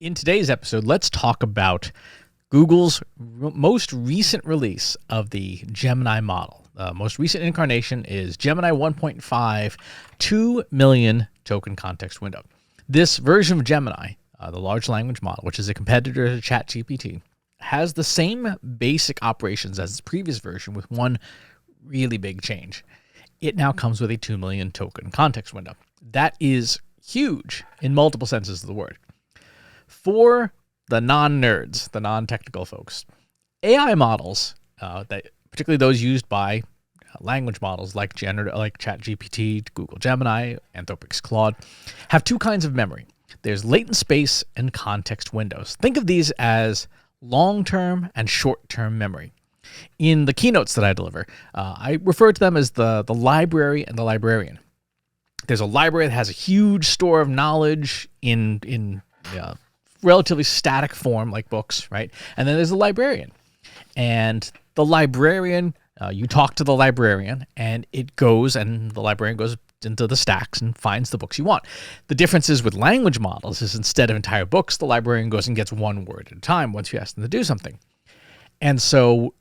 In today's episode, let's talk about Google's most recent release of the Gemini model. The most recent incarnation is Gemini 1.5, 2 million token context window. This version of Gemini, the large language model, which is a competitor to ChatGPT, has the same basic operations as its previous version with one really big change. It now comes with a 2 million token context window. That is huge in multiple senses of the word. For the non-nerds, the non-technical folks, AI models, particularly those used by language models like ChatGPT, Google Gemini, Anthropic's Claude, have two kinds of memory. There's latent space and context windows. Think of these as long-term and short-term memory. In the keynotes that I deliver, I refer to them as the library and the librarian. There's a library that has a huge store of knowledge in relatively static form, like books, right? And then there's a librarian. And the librarian, you talk to the librarian, and the librarian goes into the stacks and finds the books you want. The difference is with language models is instead of entire books, the librarian goes and gets one word at a time once you ask them to do something. And so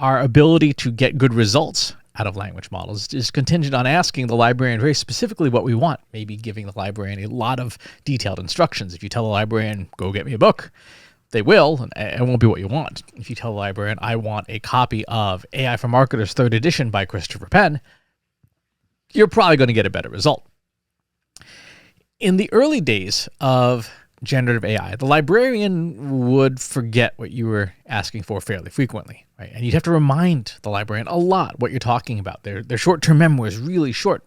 our ability to get good results out of language models is contingent on asking the librarian very specifically what we want, maybe giving the librarian a lot of detailed instructions. If you tell the librarian, go get me a book, they will, and it won't be what you want. If you tell the librarian, I want a copy of AI for Marketers 3rd edition by Christopher Penn, you're probably going to get a better result. In the early days of generative AI, the librarian would forget what you were asking for fairly frequently, right? And you'd have to remind the librarian a lot what you're talking about. Their short-term memory is really short.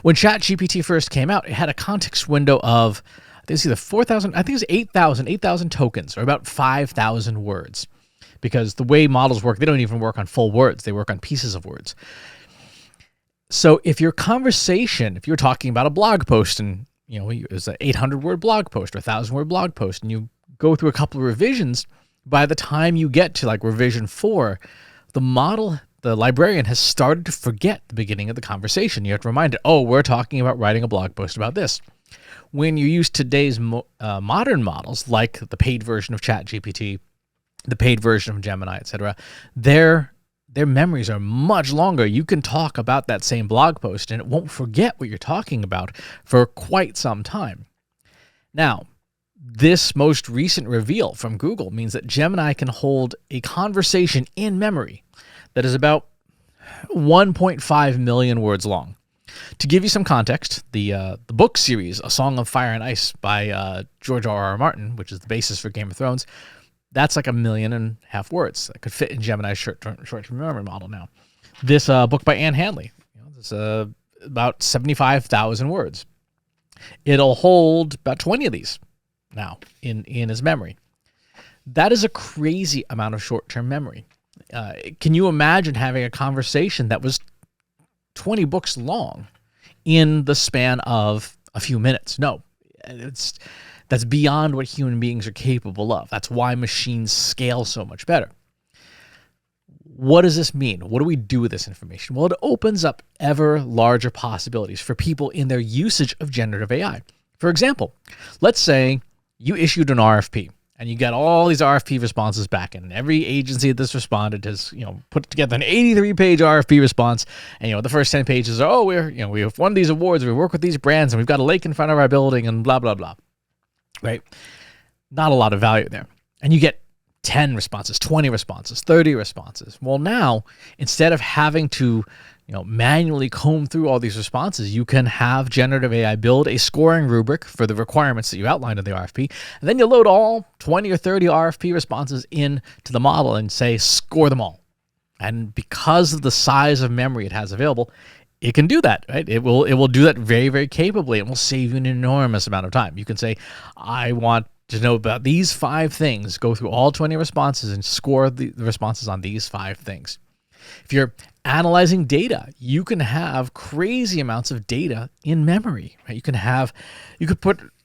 When ChatGPT first came out, it had a context window of, I think it's either 4,000, I think it's 8,000 tokens, or about 5,000 words. Because the way models work, they don't even work on full words. They work on pieces of words. So if you're talking about a blog post and it was an 800-word blog post or 1,000-word blog post, and you go through a couple of revisions, by the time you get to like revision 4, the librarian has started to forget the beginning of the conversation. You have to remind it, we're talking about writing a blog post about this. When you use today's modern models, like the paid version of ChatGPT, the paid version of Gemini, etc., their memories are much longer. You can talk about that same blog post and it won't forget what you're talking about for quite some time. Now, this most recent reveal from Google means that Gemini can hold a conversation in memory that is about 1.5 million words long. To give you some context, the book series, A Song of Fire and Ice by George R.R. Martin, which is the basis for Game of Thrones, that's like 1.5 million words that could fit in Gemini's short-term memory model now. This book by Anne Handley, it's about 75,000 words. It'll hold about 20 of these now in his memory. That is a crazy amount of short-term memory. Can you imagine having a conversation that was 20 books long in the span of a few minutes? No, that's beyond what human beings are capable of. That's why machines scale so much better. What does this mean? What do we do with this information? Well, it opens up ever larger possibilities for people in their usage of generative AI. For example, let's say you issued an RFP and you got all these RFP responses back, and every agency that's responded has, put together an 83-page RFP response. And, the first 10 pages are, we have won these awards, we work with these brands, and we've got a lake in front of our building, and blah, blah, blah. Right? Not a lot of value there. And you get 10 responses, 20 responses, 30 responses. Well, now, instead of having to, manually comb through all these responses, you can have generative AI build a scoring rubric for the requirements that you outlined in the RFP. And then you load all 20 or 30 RFP responses into the model and say, score them all. And because of the size of memory it has available, it can do that, right? It will do that very, very capably. It will save you an enormous amount of time. You can say, I want to know about these 5 things, go through all 20 responses and score the responses on these 5 things. If you're analyzing data, you can have crazy amounts of data in memory, right?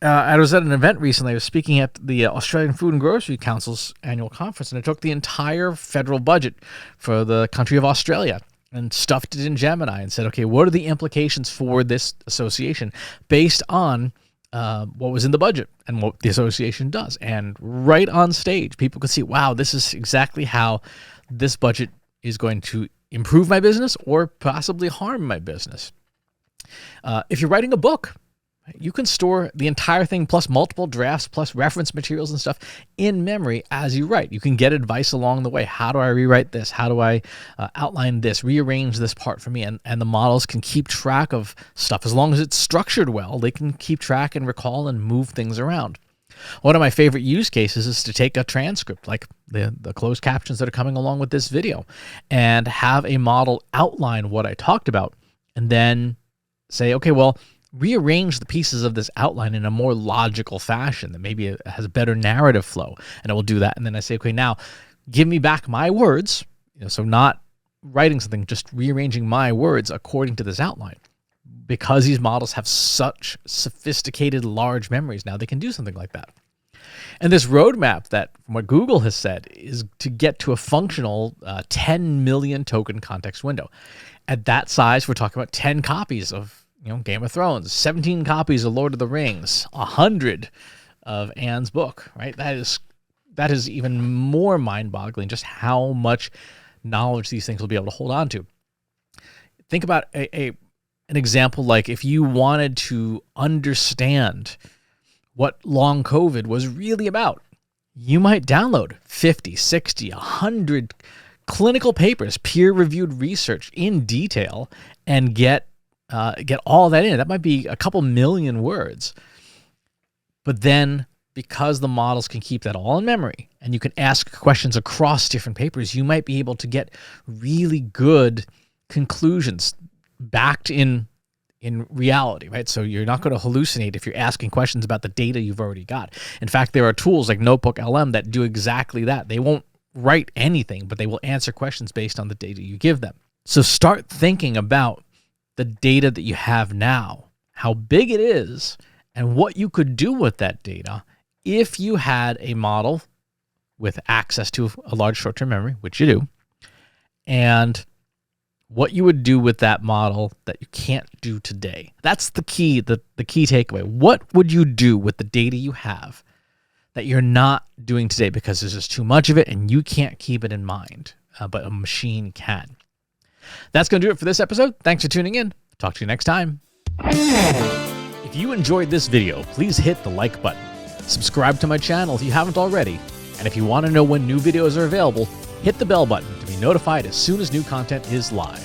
I was at an event recently. I was speaking at the Australian Food and Grocery Council's annual conference, and I took the entire federal budget for the country of Australia and stuffed it in Gemini and said, okay, what are the implications for this association based on what was in the budget and what the association does. And right on stage, people could see, wow, this is exactly how this budget is going to improve my business or possibly harm my business. If you're writing a book, you can store the entire thing plus multiple drafts plus reference materials and stuff in memory as you write. You can get advice along the way. How do I rewrite this? How do I outline this, rearrange this part for me? And the models can keep track of stuff. As long as it's structured well, they can keep track and recall and move things around. One of my favorite use cases is to take a transcript, like the closed captions that are coming along with this video, and have a model outline what I talked about, and then say, okay, well, rearrange the pieces of this outline in a more logical fashion that maybe it has better narrative flow, and it will do that. And then I say, okay, now give me back my words, so not writing something, just rearranging my words according to this outline. Because these models have such sophisticated large memories now, they can do something like that. And this roadmap that, from what Google has said, is to get to a functional 10 million token context window. At that size, we're talking about 10 copies of Game of Thrones, 17 copies of Lord of the Rings, 100 of Anne's book, right? That is even more mind-boggling, just how much knowledge these things will be able to hold on to. Think about an example like if you wanted to understand what long COVID was really about, you might download 50, 60, 100 clinical papers, peer-reviewed research in detail, and get all that in. That might be a couple million words. But then, because the models can keep that all in memory, and you can ask questions across different papers, you might be able to get really good conclusions backed in reality, right? So you're not going to hallucinate if you're asking questions about the data you've already got. In fact, there are tools like Notebook LM that do exactly that. They won't write anything, but they will answer questions based on the data you give them. So start thinking about the data that you have now, how big it is, and what you could do with that data if you had a model with access to a large short-term memory, which you do, and what you would do with that model that you can't do today. That's the key, the key takeaway. What would you do with the data you have that you're not doing today because there's just too much of it and you can't keep it in mind, but a machine can? That's going to do it for this episode. Thanks for tuning in. Talk to you next time. If you enjoyed this video, please hit the like button. Subscribe to my channel if you haven't already. And if you want to know when new videos are available, hit the bell button to be notified as soon as new content is live.